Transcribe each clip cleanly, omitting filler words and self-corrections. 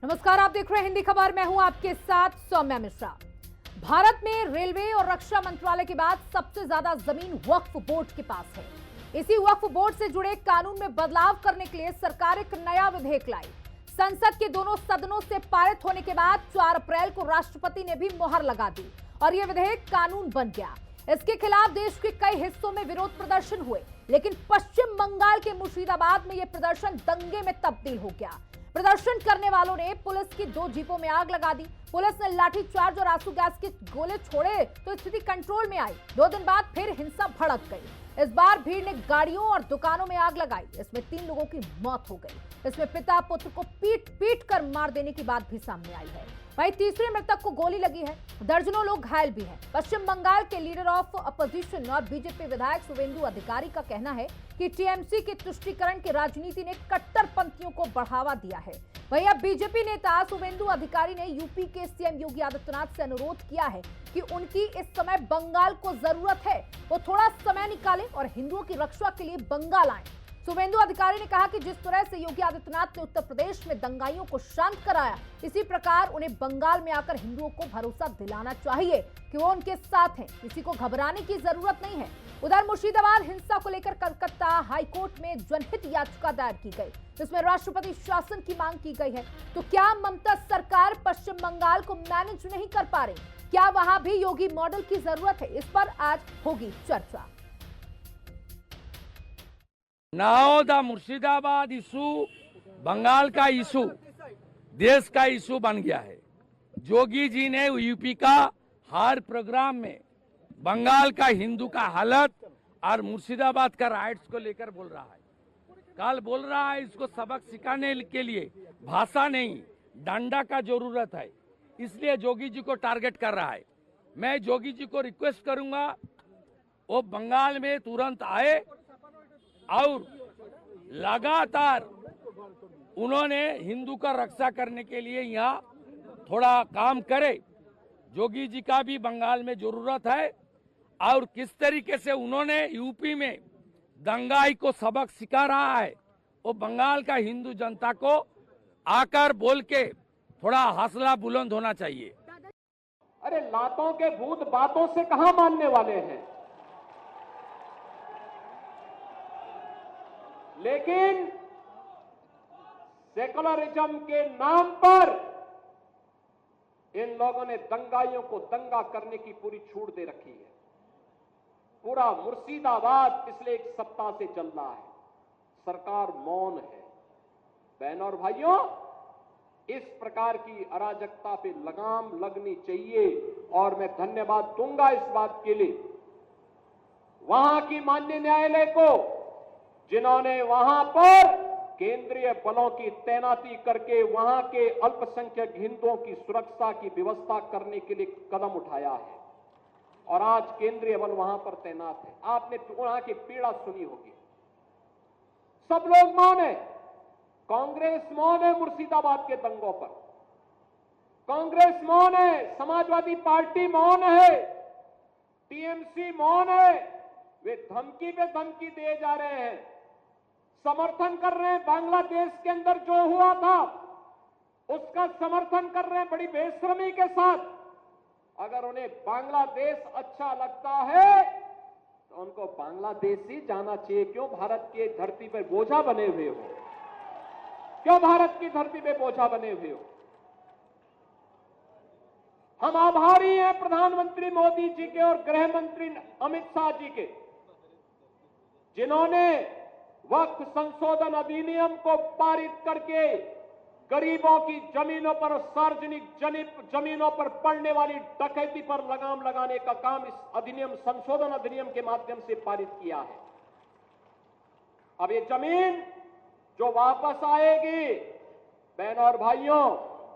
नमस्कार, आप देख रहे हैं हिंदी खबर। मैं हूं आपके साथ सौम्या मिश्रा। भारत में रेलवे और रक्षा मंत्रालय के बाद सबसे ज्यादा जमीन वक्फ बोर्ड के पास है। इसी वक्फ बोर्ड से जुड़े कानून में बदलाव करने के लिए सरकार एक नया विधेयक लाई। संसद के दोनों सदनों से पारित होने के बाद 4 अप्रैल को राष्ट्रपति ने भी मुहर लगा दी और यह विधेयक कानून बन गया। इसके खिलाफ देश के कई हिस्सों में विरोध प्रदर्शन हुए, लेकिन पश्चिम बंगाल के मुर्शिदाबाद में यह प्रदर्शन दंगे में तब्दील हो गया। प्रदर्शन करने वालों ने पुलिस की 2 जीपों में आग लगा दी। पुलिस ने लाठीचार्ज और आंसू गैस के गोले छोड़े तो स्थिति कंट्रोल में आई। 2 दिन बाद फिर हिंसा भड़क गई। इस बार भीड़ ने गाड़ियों और दुकानों में आग लगाई। इसमें 3 लोगों की मौत हो गई। इसमें पिता पुत्र को पीट कर मार देने की बात भी सामने आई है। वहीं तीसरे मृतक को गोली लगी है। दर्जनों लोग घायल भी हैं। पश्चिम बंगाल के लीडर ऑफ अपोजिशन और बीजेपी विधायक शुवेंदु अधिकारी का कहना है कि टीएमसी के तुष्टीकरण की राजनीति ने कट्टरपंथियों को बढ़ावा दिया है। वहीं अब बीजेपी नेता शुवेंदु अधिकारी ने यूपी के सीएम योगी आदित्यनाथ से अनुरोध किया है कि उनकी इस समय बंगाल को जरूरत है, वो थोड़ा समय निकालें और हिंदुओं की रक्षा के लिए बंगाल आए। शुवेंदु अधिकारी ने कहा कि जिस तरह से योगी आदित्यनाथ ने उत्तर प्रदेश में दंगाइयों को शांत कराया, इसी प्रकार उन्हें बंगाल में आकर हिंदुओं को भरोसा दिलाना चाहिए कि वो उनके साथ हैं। किसी को घबराने की जरूरत नहीं है। उधर मुर्शिदाबाद हिंसा को लेकर कलकत्ता हाईकोर्ट में जनहित याचिका दायर की गई, जिसमें राष्ट्रपति शासन की मांग की गई है। तो क्या ममता सरकार पश्चिम बंगाल को मैनेज नहीं कर पा रही? क्या वहां भी योगी मॉडल की जरूरत है? इस पर आज होगी चर्चा। Now the Murshidabad issue Bengal का इशू देश का इशू बन गया है। जोगी जी ने यूपी का हर प्रोग्राम में बंगाल का हिंदू का हालत और मुर्शिदाबाद का राइट्स को लेकर बोल रहा है। कल बोल रहा है इसको सबक सिखाने के लिए भाषा नहीं डंडा का जरूरत है, इसलिए जोगी जी को टारगेट कर रहा है। मैं जोगी जी को रिक्वेस्ट करूंगा वो बंगाल में तुरंत आए और लगातार उन्होंने हिंदू का रक्षा करने के लिए यहाँ थोड़ा काम करे। जोगी जी का भी बंगाल में जरूरत है और किस तरीके से उन्होंने यूपी में दंगाई को सबक सिखा रहा है, वो बंगाल का हिंदू जनता को आकर बोल के थोड़ा हौसला बुलंद होना चाहिए। अरे लातों के भूत बातों से कहां मानने वाले हैं, लेकिन सेकुलरिज्म के नाम पर इन लोगों ने दंगाइयों को दंगा करने की पूरी छूट दे रखी है। पूरा मुर्शिदाबाद पिछले 1 सप्ताह से चल रहा है, सरकार मौन है। बहनों और भाइयों, इस प्रकार की अराजकता पे लगाम लगनी चाहिए और मैं धन्यवाद दूंगा इस बात के लिए वहां की माननीय न्यायालय को, जिन्होंने वहां पर केंद्रीय बलों की तैनाती करके वहां के अल्पसंख्यक हिंदुओं की सुरक्षा की व्यवस्था करने के लिए कदम उठाया है और आज केंद्रीय बल वहां पर तैनात है। आपने वहां की पीड़ा सुनी होगी। सब लोग मौन है। कांग्रेस मौन है मुर्शिदाबाद के दंगों पर, कांग्रेस मौन है, समाजवादी पार्टी मौन है, टीएमसी मौन है। वे धमकी पे धमकी दिए जा रहे हैं, समर्थन कर रहे हैं। बांग्लादेश के अंदर जो हुआ था उसका समर्थन कर रहे हैं बड़ी बेशर्मी के साथ। अगर उन्हें बांग्लादेश अच्छा लगता है तो उनको बांग्लादेश ही जाना चाहिए। क्यों भारत की धरती पर बोझा बने हुए हो? क्यों भारत की धरती पे बोझा बने हुए हो? हम आभारी हैं प्रधानमंत्री मोदी जी के और गृह मंत्री अमित शाह जी के, जिन्होंने वक्फ संशोधन अधिनियम को पारित करके गरीबों की जमीनों पर, सार्वजनिक जमीनों पर पड़ने वाली डकैती पर लगाम लगाने का काम इस अधिनियम, संशोधन अधिनियम के माध्यम से पारित किया है। अब ये जमीन जो वापस आएगी, बहनों और भाइयों,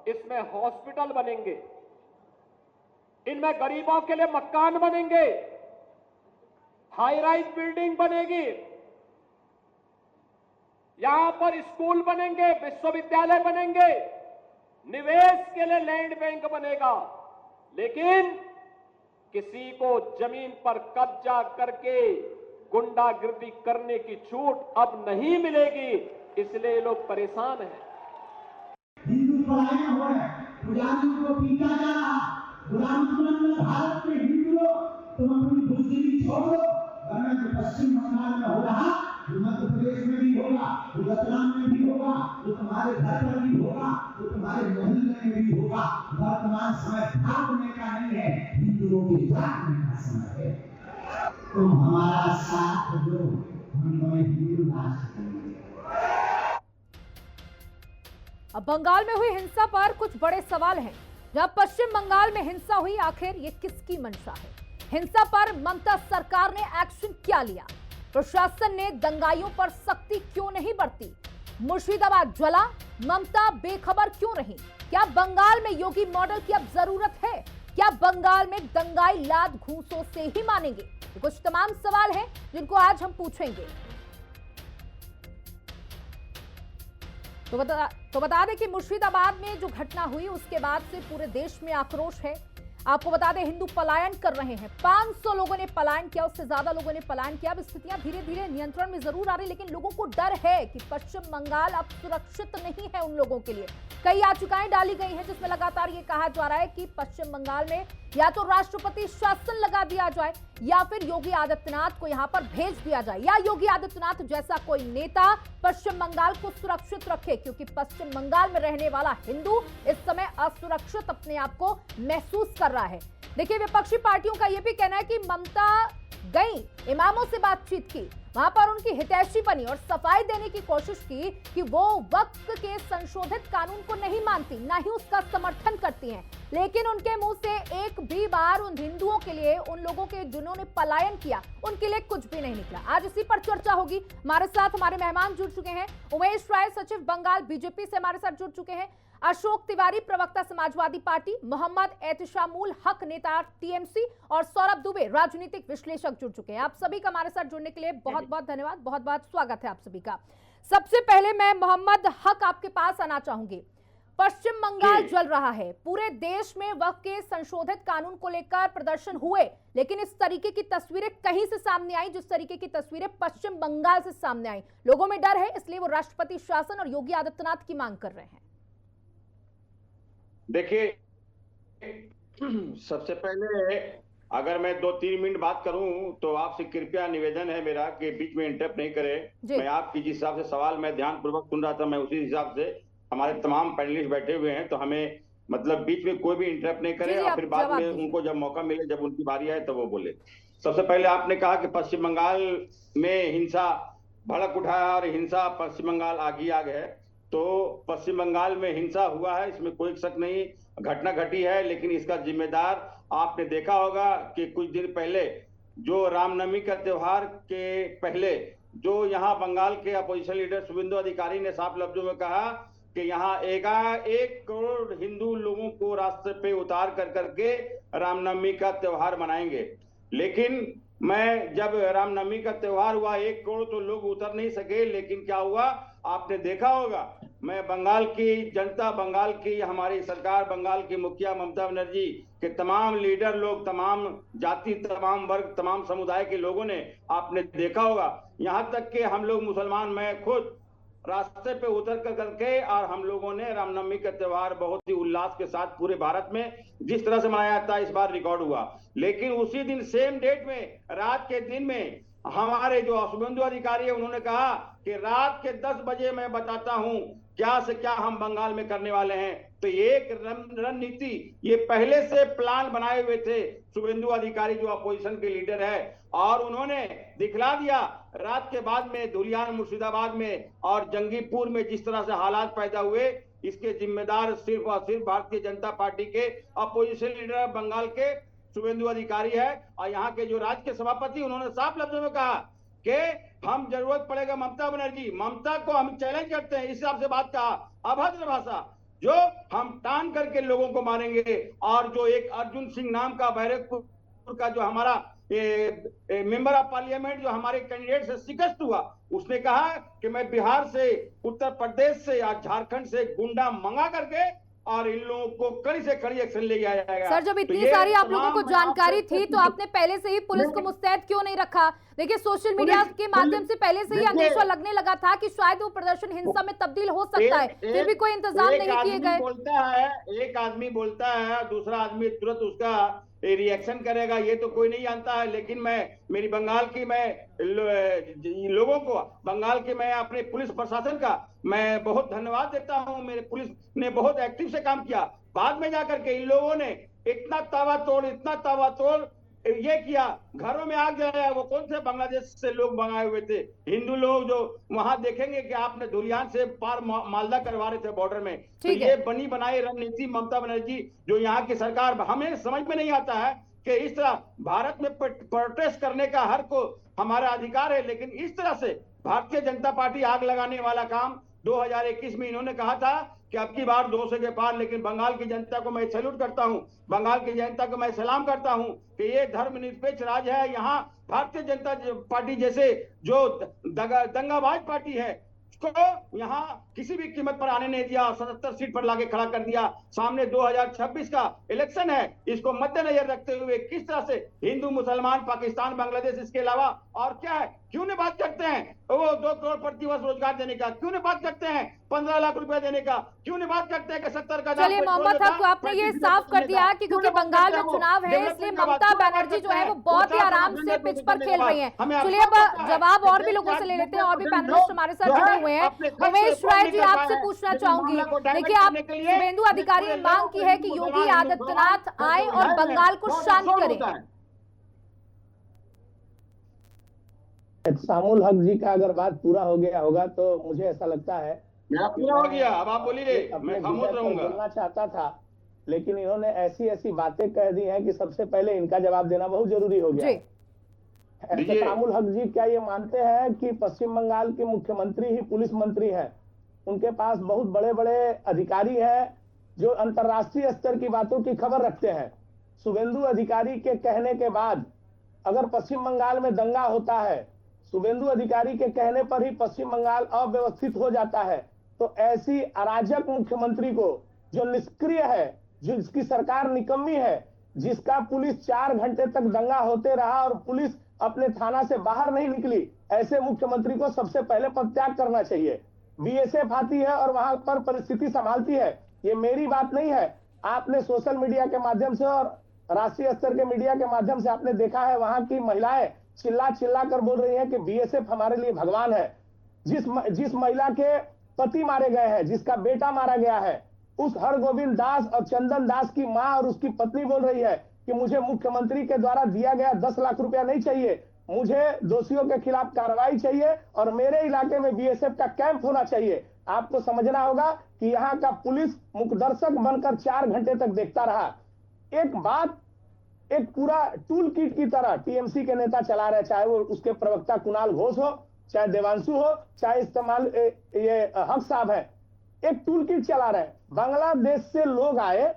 इसमें हॉस्पिटल बनेंगे, इनमें गरीबों के लिए मकान बनेंगे, हाई राइज बिल्डिंग बनेगी, यहां पर स्कूल बनेंगे, विश्वविद्यालय बनेंगे, निवेश के लिए लैंड बैंक बनेगा। लेकिन किसी को जमीन पर कब्जा करके गुंडागिर्दी करने की छूट अब नहीं मिलेगी, इसलिए लोग परेशान हैं। पलायन हो रहा है, पुजारियों को पीटा जा रहा, गुलाम भारत में हिंदुओं तुम अपनी बुजदिली छोड़ दो, वरना जो पश्चिम बंगाल में हो रहा वो मध्य प्रदेश में भी होगा, वो रतलाम में भी होगा, वो तुम्हारे घर पर भी होगा, वो तुम्हारे मोहल्ले में भी होगा। वर्तमान समय भागने का नहीं है, हिंदुओं की जागने का समय है। तुम हमारा साथ दो, हम तुम्हें हिंदू राष्ट्र देंगे। अब बंगाल में हुई हिंसा पर कुछ बड़े सवाल हैं। जब पश्चिम बंगाल में हिंसा हुई, आखिर ये किसकी मंशा है? हिंसा पर ममता सरकार ने एक्शन क्या लिया? प्रशासन ने दंगाइयों पर सख्ती क्यों नहीं बरती? मुर्शिदाबाद जला, ममता बेखबर क्यों रही? क्या बंगाल में योगी मॉडल की अब जरूरत है? क्या बंगाल में दंगाई लात घूंसों से ही मानेंगे? ये कुछ तमाम सवाल हैं जिनको आज हम पूछेंगे। तो बता दें कि मुर्शिदाबाद में जो घटना हुई उसके बाद से पूरे देश में आक्रोश है। आपको बता दें, हिंदू पलायन कर रहे हैं। 500 लोगों ने पलायन किया, उससे ज्यादा लोगों ने पलायन किया। अब स्थितियां धीरे धीरे नियंत्रण में जरूर आ रही, लेकिन लोगों को डर है कि पश्चिम बंगाल अब सुरक्षित नहीं है उन लोगों के लिए। कई याचिकाएं डाली गई हैं जिसमें लगातार ये कहा जा रहा है कि पश्चिम बंगाल में या तो राष्ट्रपति शासन लगा दिया जाए या फिर योगी आदित्यनाथ को यहां पर भेज दिया जाए, या योगी आदित्यनाथ जैसा कोई नेता पश्चिम बंगाल को सुरक्षित रखे, क्योंकि पश्चिम बंगाल में रहने वाला हिंदू इस समय असुरक्षित अपने आप को महसूस कर रहा है। देखिए, विपक्षी पार्टियों का यह भी कहना है कि ममता गई, इमामों से बातचीत की, वहां पर उनकी हितैषी बनी और सफाई देने की कोशिश की कि वो वक्फ के संशोधित कानून को नहीं मानती, ना ही उसका समर्थन करती हैं। लेकिन उनके मुंह से एक भी बार उन हिंदुओं के लिए, उन लोगों के जिन्होंने पलायन किया, उनके लिए कुछ भी नहीं निकला। आज इसी पर चर्चा होगी। हमारे साथ हमारे मेहमान जुड़ चुके हैं। उमेश राय, सचिव बंगाल बीजेपी से हमारे साथ जुड़ चुके हैं। अशोक तिवारी, प्रवक्ता समाजवादी पार्टी, मोहम्मद एहतिशामुल हक, नेता टीएमसी, और सौरभ दुबे, राजनीतिक विश्लेषक जुड़ चुके हैं। आप सभी का हमारे साथ जुड़ने के लिए बहुत बहुत धन्यवाद, बहुत बहुत स्वागत है आप सभी का। सबसे पहले मैं मोहम्मद हक आपके पास आना चाहूंगी। पश्चिम बंगाल जल रहा है, पूरे देश में वक्फ के संशोधित कानून को लेकर प्रदर्शन हुए, लेकिन इस तरीके की तस्वीरें कहीं से सामने आई जिस तरीके की तस्वीरें पश्चिम बंगाल से सामने आई। लोगों में डर है, इसलिए वो राष्ट्रपति शासन और योगी आदित्यनाथ की मांग कर रहे हैं। देखिए, सबसे पहले अगर मैं 2-3 मिनट बात करूं तो आपसे कृपया निवेदन है मेरा कि बीच में इंटरप्ट नहीं करें। मैं आपकी जिस हिसाब से सवाल मैं ध्यान पूर्वक सुन रहा था, मैं उसी हिसाब से, हमारे तमाम पैनलिस्ट बैठे हुए हैं, तो हमें मतलब बीच में कोई भी इंटरप्ट नहीं करे और फिर बाद में उनको जब मौका मिले, जब उनकी बारी आए, तब वो बोले। सबसे पहले आपने कहा कि पश्चिम बंगाल में हिंसा भड़क उठा है और हिंसा पश्चिम बंगाल आगी आग है। तो पश्चिम बंगाल में हिंसा हुआ है, इसमें कोई शक नहीं, घटना घटी है, लेकिन इसका जिम्मेदार आपने देखा होगा कि कुछ दिन पहले जो रामनवमी का त्योहार के पहले जो यहाँ बंगाल के अपोजिशन लीडर शुभेंदु अधिकारी ने साफ लफ्जों में कहा कि यहाँ 1 करोड़ हिंदू लोगों को रास्ते पे उतार कर करके रामनवमी का त्योहार मनाएंगे। लेकिन मैं जब रामनवमी का त्योहार हुआ, 1 करोड़ तो लोग उतर नहीं सके, लेकिन क्या हुआ आपने देखा होगा। मैं बंगाल की जनता, बंगाल की हमारी सरकार, बंगाल की मुखिया ममता बनर्जी के तमाम लीडर लोग, तमाम जाति, तमाम वर्ग, तमाम समुदाय के लोगों ने आपने देखा होगा, यहाँ तक कि हम लोग मुसलमान, मैं खुद रास्ते पे उतर कर करके, और हम लोगों ने रामनवमी का त्योहार बहुत ही उल्लास के साथ पूरे भारत में जिस तरह से मनाया था इस बार रिकॉर्ड हुआ। लेकिन उसी दिन सेम डेट में, रात के दिन में, हमारे जो शुभेंदु अधिकारी है उन्होंने कहा कि रात के 10 बजे मैं बताता हूं क्या से क्या हम बंगाल में करने वाले हैं। तो एक रणनीति, ये पहले से प्लान बनाए हुए थे शुभेंदु अधिकारी जो अपोजिशन के लीडर है, और उन्होंने दिखला दिया रात के बाद में धुलियान, मुर्शिदाबाद में और जंगीपुर में जिस तरह से हालात पैदा हुए, इसके जिम्मेदार सिर्फ और सिर्फ भारतीय जनता पार्टी के अपोजिशन लीडर बंगाल के शुभेंदु अधिकारी है। और यहाँ के जो राज्य के सभापति, उन्होंने साफ लफ्जों में कहा कि हम जरूरत पड़ेगा ममता बनर्जी, ममता को हम चैलेंज करते हैं, इस हिसाब से बात कहा, अभद्र भाषा, जो हम टान करके लोगों को मारेंगे। और जो एक अर्जुन सिंह नाम का बैरकपुर का जो हमारा मेंबर ऑफ पार्लियामेंट जो हमारे कैंडिडेट से शिकस्त हुआ, उसने कहा कि मैं बिहार से, उत्तर प्रदेश से या झारखंड से गुंडा मंगा करके और इन लोगों को कड़ी से कड़ी एक्शन लिया जाएगा। सर, जब इतनी सारी आप लोगों को जानकारी थी तो आपने पहले से ही पुलिस को मुस्तैद क्यों नहीं रखा? देखिए, सोशल मीडिया के माध्यम से पहले से ही अंदेशा लगने लगा था कि शायद वो प्रदर्शन हिंसा में तब्दील हो सकता है, फिर भी कोई इंतजाम नहीं किए गए। एक आदमी बोलता है, दूसरा आदमी तुरंत उसका रिएक्शन करेगा, ये तो कोई नहीं जानता है। लेकिन मेरी बंगाल की लोगों को, बंगाल के मैं अपने पुलिस प्रशासन का मैं बहुत धन्यवाद देता हूं। मेरे पुलिस ने बहुत एक्टिव से काम किया। बाद में जाकर के इन लोगों ने इतना तावा तोड़ ये किया, घरों में आग जलाया। वो कौन से बांग्लादेश से लोग मंगाए हुए थे, हिंदू लोग, जो वहां देखेंगे कि आपने धुलियान से पार मालदा करवा रहे थे बॉर्डर में। तो ये बनी बनाई रणनीति ममता बनर्जी, जो यहाँ की सरकार, हमें समझ में नहीं आता है कि इस तरह भारत में प्रोटेस्ट करने का हर को हमारा अधिकार है, लेकिन इस तरह से भारतीय जनता पार्टी आग लगाने वाला काम 2021 में इन्होंने कहा था कि अब की बार 200 के पार। लेकिन बंगाल की जनता को मैं सैल्यूट करता हूं, बंगाल की जनता को मैं सलाम करता हूं कि ये धर्मनिरपेक्ष राज्य है। यहाँ भारतीय जनता पार्टी जैसे जो दंगाबाज पार्टी है को यहाँ किसी भी कीमत पर आने नहीं दिया, 77 सीट पर लाके खड़ा कर दिया। सामने 2026 का इलेक्शन है, इसको मद्देनजर रखते हुए किस तरह से हिंदू, मुसलमान, पाकिस्तान, बांग्लादेश, इसके अलावा और क्या है, क्यों नहीं बात करते हैं वो 2 करोड़ प्रतिवर्ष रोजगार देने का, क्यों नहीं बात करते हैं 15 लाख रुपए देने का, क्यों नहीं बात करते हैं कि 70 का। चलिए मोहम्मद हक, आपने ये साफ कर दिया कि क्योंकि बंगाल में चुनाव है इसलिए ममता बनर्जी जो है वो बहुत ही आराम से पिच पर खेल रही हैं। चलिए अब जवाब और भी लोगों से ले लेते हैं, और भी पैनलिस्ट हमारे साथ जुड़े हुए हैं। उमेश राय जी, आपसे पूछना चाहूंगी, देखिए आप शुभेंदु अधिकारी ने मांग की है कि योगी आदित्यनाथ आए और बंगाल को शांत करें। सामुल हक जी का अगर बात पूरा हो गया होगा तो मुझे ऐसा लगता है मेरा पूरा हो गया। अब आप बोलिए, मैं खामोश रहूंगा। बोलना चाहता था, लेकिन इन्होंने ऐसी बातें कह दी हैं कि सबसे पहले इनका जवाब देना बहुत जरूरी हो गया। सामुल हक जी क्या ये मानते हैं कि पश्चिम बंगाल के मुख्यमंत्री ही पुलिस मंत्री हैं? उनके पास बहुत बड़े बड़े अधिकारी हैं जो अंतर्राष्ट्रीय स्तर की बातों की खबर रखते हैं। शुभेंदु अधिकारी के कहने के बाद अगर पश्चिम बंगाल में दंगा होता है, शुभेंदु अधिकारी के कहने पर ही पश्चिम बंगाल अव्यवस्थित हो जाता है, तो ऐसी अराजक मुख्यमंत्री को, जो निष्क्रिय है, जिसकी सरकार निकम्मी है, जिसका पुलिस 4 घंटे तक दंगा होते रहा और पुलिस अपने थाना से बाहर नहीं निकली, ऐसे मुख्यमंत्री को सबसे पहले पदत्याग करना चाहिए। बीएसएफ आती है और वहां पर परिस्थिति संभालती है, ये मेरी बात नहीं है। आपने सोशल मीडिया के माध्यम से और राष्ट्रीय स्तर के मीडिया के माध्यम से आपने देखा है, वहां की महिलाएं चिल्ला कर बोल रही हैं कि बीएसएफ हमारे लिए भगवान है। जिस महिला के पति मारे गए हैं, जिसका बेटा मारा गया है, उस हरगोविंद दास और चंदन दास की मां और उसकी पत्नी बोल रही है कि मुझे मुख्यमंत्री के द्वारा दिया गया 10 लाख रुपया नहीं चाहिए, मुझे दोषियों के खिलाफ कार्रवाई चाहिए और मेरे इलाके में बीएसएफ का कैंप होना चाहिए। आपको समझना होगा कि यहाँ का पुलिस मुखदर्शक बनकर 4 घंटे तक देखता रहा। एक बात, एक पूरा टूल किट की तरह टीएमसी के नेता चला रहे, चाहे वो उसके प्रवक्ता कुणाल घोष हो, चाहे देवांशु हो, चाहे इस्तेमाल ये हक साहब है, एक टूल किट चला रहे। बांग्लादेश से लोग आए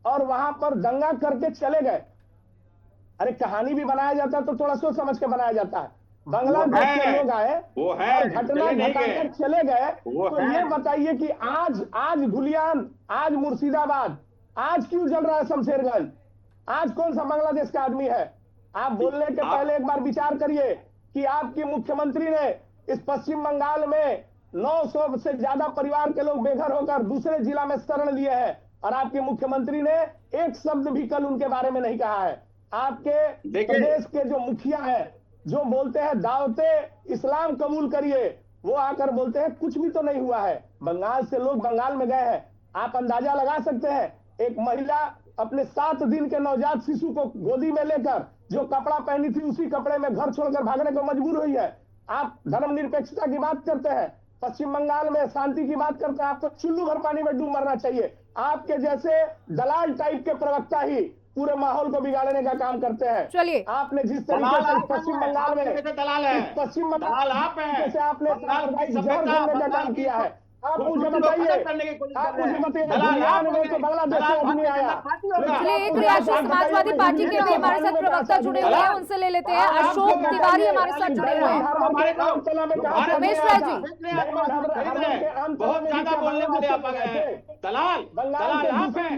और वहां पर दंगा करके चले गए। अरे कहानी भी बनाया जाता है तो थोड़ा सोच समझ के बनाया जाता है। बांग्लादेश से लोग आए और घटना घटाकर चले गए, तो ये बताइए कि आज धुलियान, आज मुर्शिदाबाद, आज क्यों जल रहा है शमशेरगंज? आज कौन सा बांग्लादेश का आदमी है? आप बोलने के पहले एक बार विचार करिए कि आपकी मुख्यमंत्री ने इस पश्चिम बंगाल में 900 से ज्यादा परिवार के लोग बेघर होकर दूसरे जिला में शरण लिए हैं और आपके मुख्यमंत्री ने एक शब्द भी कल उनके बारे में नहीं कहा है। आपके प्रदेश के जो मुखिया है, जो बोलते हैं दावते इस्लाम कबूल करिए, वो आकर बोलते हैं कुछ भी तो नहीं हुआ है। बंगाल से लोग बंगाल में गए हैं, आप अंदाजा लगा सकते हैं। एक महिला अपने 7 दिन के नवजात शिशु को गोदी में लेकर जो कपड़ा पहनी थी उसी कपड़े में घर छोड़कर भागने को मजबूर हुई है। आप धर्मनिरपेक्षता की बात करते हैं, पश्चिम बंगाल में शांति की बात करते हैं, आपको चुल्लू भर पानी में डूब मरना चाहिए। आपके जैसे दलाल टाइप के प्रवक्ता ही पूरे माहौल को बिगाड़ने का काम करते हैं। चलिए, आपने जिस तरीके से पश्चिम बंगाल में, पश्चिम बंगाल से आपने सांप्रदायिक जहर घोलने का काम किया है, आप मुझे बताइए, आप मुझे बताइए, बांग्लादेश से आदमी आया। चलिए एक रिएक्शन समाजवादी पार्टी के भी हमारे साथ प्रवक्ता जुड़े हुए हैं, उनसे ले लेते हैं। अशोक तिवारी हमारे साथ जुड़े हुए हैं। उमेश राय जी, बहुत ज्यादा बोलने वाले आप आ गए हैं। दलाल आप हैं।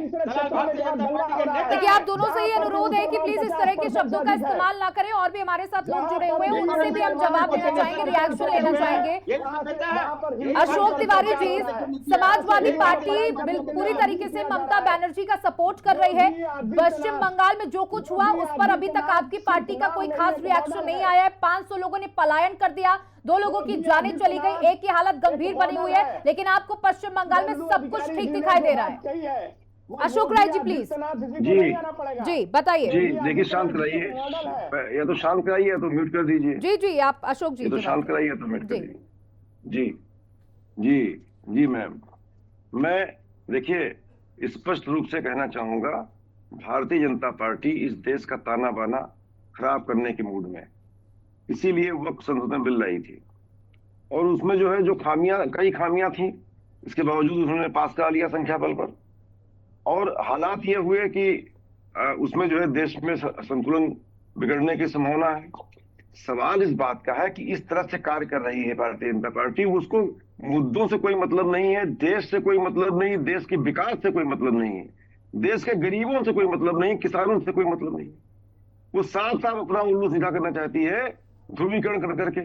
देखिए आप दोनों से ये अनुरोध है कि प्लीज इस तरह के शब्दों का इस्तेमाल ना करें। और भी हमारे साथ लोग जुड़े हुए हैं, उनसे भी हम जवाब देना चाहेंगे, रिएक्शन लेना चाहेंगे। अशोक तिवारी जी, समाजवादी पार्टी पूरी तरीके से ममता बनर्जी का सपोर्ट कर रही है। पश्चिम बंगाल में जो कुछ हुआ उस पर अभी तक आपकी पार्टी का कोई खास रिएक्शन नहीं आया है। 500 लोगों ने पलायन कर दिया, 2 लोगों की जानें चली गई, एक की हालत गंभीर बनी हुई है, लेकिन आपको पश्चिम बंगाल में सब कुछ ठीक दिखाई दे रहा है। अशोक राय जी प्लीज। जी बताइए। जी देखिए, शांत कराइए, या तो शांत कराइए या तो म्यूट कर दीजिए। जी जी आप अशोक जी तो शांत कराइए या तो म्यूट कर दीजिए। जी जी जी मैम, मैं देखिए स्पष्ट रूप से कहना चाहूंगा, भारतीय जनता पार्टी इस देश का ताना बाना खराब करने के मूड में, इसीलिए वक्फ संशोधन बिल लाई थी। और उसमें जो है जो कई खामियां थी, इसके बावजूद उन्होंने पास करा लिया संख्या बल पर। और हालात ये हुए कि उसमें जो है देश में संतुलन बिगड़ने की संभावना है। सवाल इस बात का है कि इस तरह से कार्य कर रही है भारतीय जनता पार्टी, उसको मुद्दों से कोई मतलब नहीं है, देश से कोई मतलब नहीं, देश के विकास से कोई मतलब नहीं है, देश के गरीबों से कोई मतलब नहीं, किसानों से कोई मतलब नहीं। वो साफ साफ अपना उल्लू सीधा करना चाहती है, ध्रुवीकरण कर करके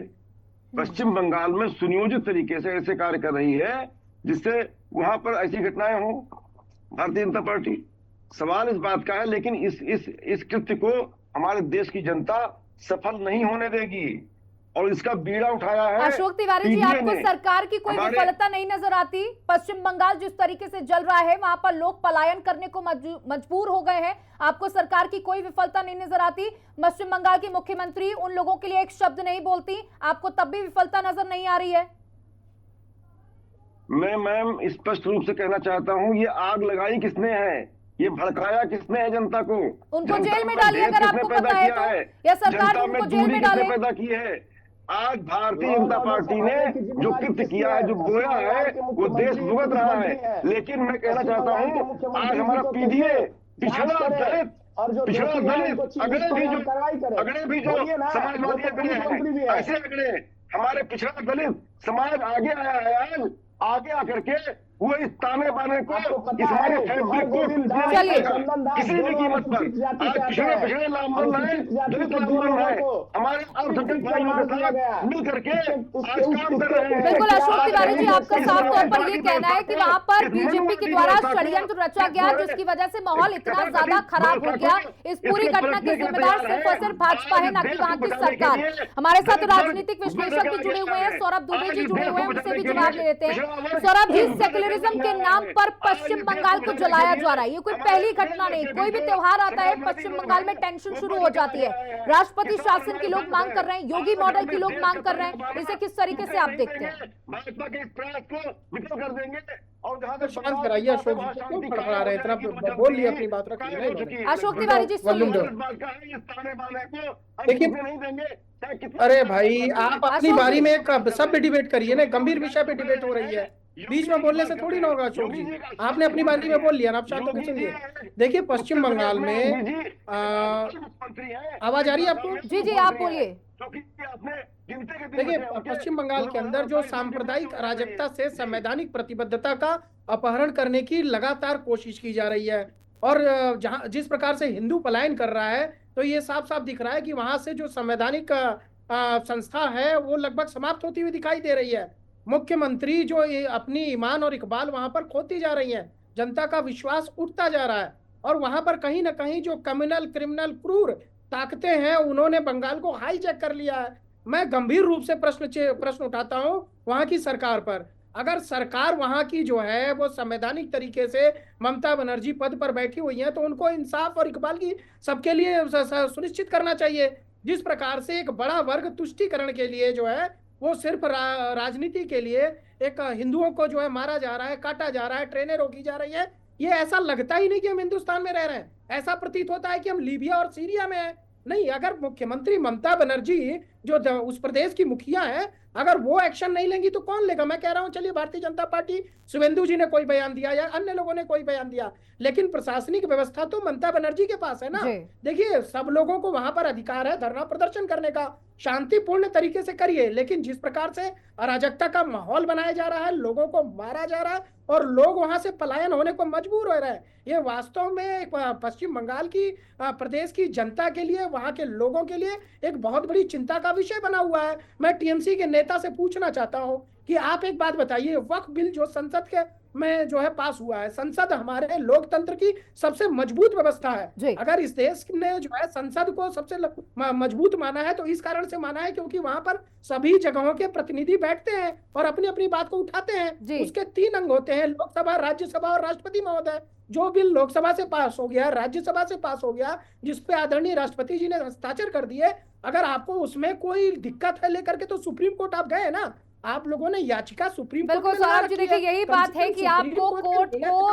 पश्चिम बंगाल में सुनियोजित तरीके से ऐसे कार्य कर रही है जिससे वहां पर ऐसी घटनाएं हो। भारतीय जनता पार्टी, सवाल इस बात का है, लेकिन इस कृत्य को हमारे देश की जनता सफल नहीं होने देगी और इसका बीड़ा उठाया है। अशोक तिवारी जी, आपको सरकार की कोई विफलता नहीं नजर आती? पश्चिम बंगाल जिस तरीके से जल रहा है, वहां पर लोग पलायन करने को मजबूर हो गए हैं, आपको सरकार की कोई विफलता नहीं नजर आती? पश्चिम बंगाल की मुख्यमंत्री उन लोगों के लिए एक शब्द नहीं बोलती, आपको तब भी विफलता नजर नहीं आ रही है? मैं मैम स्पष्ट रूप से कहना चाहता हूँ, ये आग लगाई किसने है, ये भड़काया किसने है जनता को? उनको जेल में डालिए अगर आपको पता है तो, या सरकार उनको जेल में डाले। पैदा की है आज भारतीय जनता पार्टी ने जो कृत्य किया है, जो बोया है, वो देश भुगत रहा है। लेकिन मैं कहना चाहता हूँ, आज हमारा पीडीए पिछड़ा दलित अगड़े भी जो समाजवादी अगड़े हैं, ऐसे अगड़े हमारे पिछड़ा दलित समाज आगे आया है। आज आगे आकर के वो इस ताने बाने को, इस हमारे फैसले को किसी भी कीमत पर आज पिछड़े लाभ बन रहे हैं, दलित लाभ बन रहे हैं, हमारे अल्पसंख्यक भाइयों के साथ मिल करके आज काम कर रहे हैं। बिल्कुल अशोक तिवारी जी, आपका साफ तौर पर ये कहना है कि वहाँ पर बीजेपी के द्वारा षड्यंत्र रचा गया, जिसकी वजह से माहौल इतना ज्यादा खराब हो गया। इस पूरी घटना की जिम्मेदार सिर्फ और सिर्फ भाजपा है, न कि वहाँ की सरकार। हमारे साथ राजनीतिक विश्लेषक भी जुड़े हुए हैं, सौरभ दुबे जी जुड़े हुए हैं, उनसे भी जवाब ले लेते हैं। सौरभ जी, सेक्युलरिज्म के नाम पर पश्चिम बंगाल को जलाया जा रहा है, ये कोई पहली घटना नहीं। कोई भी त्योहार आता है, पश्चिम बंगाल में टेंशन शुरू हो जाती है। राष्ट्रपति शासन की लोग मांग कर रहे हैं, योगी मॉडल की लोग मांग कर रहे हैं, इसे किस तरीके से आप देखते हैं? भाजपा के इस प्रयास को विफल कर देंगे और जहां तक शांत कराइए। अशोक जी क्यों फड़फड़ा रहे हैं, इतना बोल लिए, अपनी बात रखिए। अशोक तिवारी जी देखिए, अरे भाई आप अपनी बारी में सब पे डिबेट करिए ना, गंभीर विषय पे डिबेट हो रही है, बीच में बोलने से थोड़ी ना होगा। अशोक जी, आपने अपनी बारी में बोल लिया ना, आप शांत होकर सुनिए। देखिए पश्चिम बंगाल में आवाज आ रही है आपको? जी जी आप बोलिए। देखिए पश्चिम बंगाल के अंदर जो सांप्रदायिक अराजकता से संवैधानिक प्रतिबद्धता का अपहरण करने की लगातार कोशिश की जा रही है, और जहां जिस प्रकार से हिंदू पलायन कर रहा है, तो ये साफ साफ दिख रहा है कि वहां से जो संवैधानिक संस्था है वो लगभग समाप्त होती हुई दिखाई दे रही है। मुख्यमंत्री जो अपनी ईमान और इकबाल वहां पर खोती जा रही है, जनता का विश्वास उठता जा रहा है, और वहां पर कहीं ना कहीं जो क्रिमिनल क्रूर ताकतें हैं, उन्होंने बंगाल को हाईजैक कर लिया है। मैं गंभीर रूप से प्रश्न उठाता हूं वहां की सरकार पर। अगर सरकार वहां की जो है वो संवैधानिक तरीके से ममता बनर्जी पद पर बैठी हुई है, तो उनको इंसाफ और इकबाल की सबके लिए सुनिश्चित करना चाहिए। जिस प्रकार से एक बड़ा वर्ग तुष्टीकरण के लिए जो है वो सिर्फ राजनीति के लिए एक हिंदुओं को जो है मारा जा रहा है, काटा जा रहा है, ट्रेनें रोकी जा रही है, ये ऐसा लगता ही नहीं कि हम हिंदुस्तान में रह रहे हैं। ऐसा प्रतीत होता है कि हम लीबिया और सीरिया में हैं। नहीं, अगर मुख्यमंत्री ममता बनर्जी जो उस प्रदेश की मुखिया है, अगर वो एक्शन नहीं लेंगी तो कौन लेगा? मैं कह रहा हूं चलिए भारतीय जनता पार्टी, शुभेंदु जी ने कोई बयान दिया या अन्य लोगों ने कोई बयान दिया, लेकिन प्रशासनिक व्यवस्था तो ममता बनर्जी के पास है ना। देखिए सब लोगों को वहां पर अधिकार है धरना प्रदर्शन करने का, शांतिपूर्ण तरीके से करिए, लेकिन जिस प्रकार से अराजकता का माहौल बनाया जा रहा है, लोगों को मारा जा रहा है और लोग वहां से पलायन होने को मजबूर हो रहे हैं, ये वास्तव में पश्चिम बंगाल की प्रदेश की जनता के लिए, वहां के लोगों के लिए एक बहुत बड़ी चिंता का विषय बना हुआ है। मैं टीएमसी के नेता से पूछना चाहता हूं कि आप एक बात बताइए, वक्फ बिल जो संसद के में जो है पास हुआ है, संसद हमारे लोकतंत्र की सबसे मजबूत व्यवस्था है। अगर इस देश ने जो है संसद को सबसे मजबूत माना है तो इस कारण से माना है क्योंकि वहां पर सभी जगहों के प्रतिनिधि बैठते हैं और अपनी अपनी बात को उठाते हैं। उसके 3 अंग होते हैं, लोकसभा, राज्यसभा और राष्ट्रपति महोदय। जो बिल लोकसभा से पास हो गया, राज्यसभा से पास हो गया, जिसपे आदरणीय राष्ट्रपति जी ने हस्ताक्षर कर दिए, अगर आपको उसमें कोई दिक्कत है लेकर के तो सुप्रीम कोर्ट आप गए ना, आप लोगों ने याचिका सुप्रीम कोर्ट में सौरभ जी देखिए यही बात है कि आपको कोर्ट को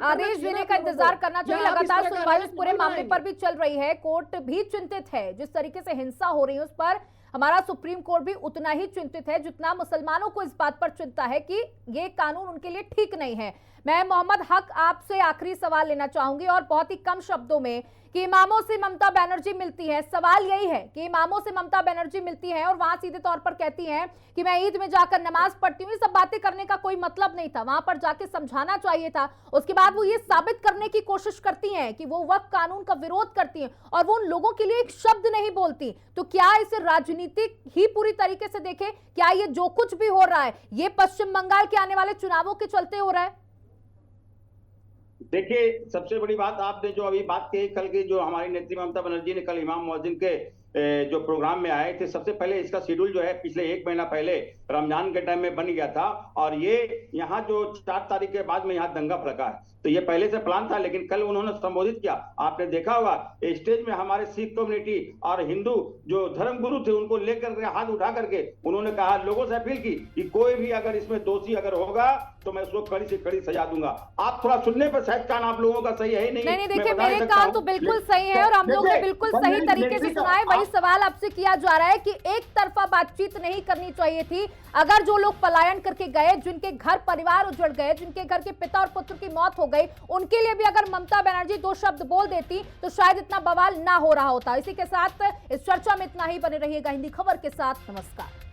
आदेश देने का इंतजार करना चाहिए। लगातार सुनवाई इस पूरे मामले पर भी चल रही है, कोर्ट भी चिंतित है, जिस तरीके से हिंसा हो रही है उस पर हमारा सुप्रीम कोर्ट भी उतना ही चिंतित है जितना मुसलमानों को इस बात पर चिंता है कि ये कानून उनके लिए ठीक नहीं है। मैं मोहम्मद हक आपसे आखिरी सवाल लेना चाहूंगी और बहुत ही कम शब्दों में कि इमामों से ममता बनर्जी मिलती है, सवाल यही है कि इमामों से ममता बनर्जी मिलती है और वहां सीधे तौर पर कहती हैं कि मैं ईद में जाकर नमाज पढ़ती हूँ, ये सब बातें करने का कोई मतलब नहीं था, वहां पर जाके समझाना चाहिए था। उसके बाद वो ये साबित करने की कोशिश करती हैं कि वो वक्फ कानून का विरोध करती हैं और वो उन लोगों के लिए एक शब्द नहीं बोलती। तो क्या इसे राजनीतिक ही पूरी तरीके से देखें? क्या ये जो कुछ भी हो रहा है ये पश्चिम बंगाल के आने वाले चुनावों के चलते हो रहा है? देखिए सबसे बड़ी बात आपने जो अभी बात कही, कल की जो हमारी नेत्री ममता बनर्जी ने कल इमाम मुअज्जिन के जो प्रोग्राम में आए थे, सबसे पहले इसका शेड्यूल जो है पिछले 1 महीना पहले रमजान के टाइम में बन गया था और ये यहाँ जो 4 तारीख के बाद में यहाँ दंगा भड़का है, तो ये पहले से प्लान था। लेकिन कल उन्होंने संबोधित किया, आपने देखा होगा स्टेज में हमारे सिख कम्युनिटी और हिंदू जो धर्म गुरु थे उनको लेकर के हाथ उठा करके उन्होंने कहा, लोगों से अपील की कि कोई भी अगर इसमें दोषी अगर होगा तो मैं उसको कड़ी से कड़ी सजा दूंगा। आप थोड़ा सुनने पर शायद कान आप लोगों का सही है नहीं। नहीं देखिए मेरे कान तो बिल्कुल सही है और हम लोग ने बिल्कुल सही तरीके से सुना है। वही सवाल आपसे किया जा रहा है कि एक तरफा बातचीत नहीं करनी चाहिए थी। अगर जो लोग पलायन करके गए, जिनके घर परिवार उजड़ गए, जिनके घर के पिता और पुत्र की मौत हो गई, उनके लिए भी अगर ममता बनर्जी 2 शब्द बोल देती तो शायद इतना बवाल ना हो रहा होता। इसी के साथ इस चर्चा में इतना ही। बने रहिएगा हिंदी खबर के साथ। नमस्कार।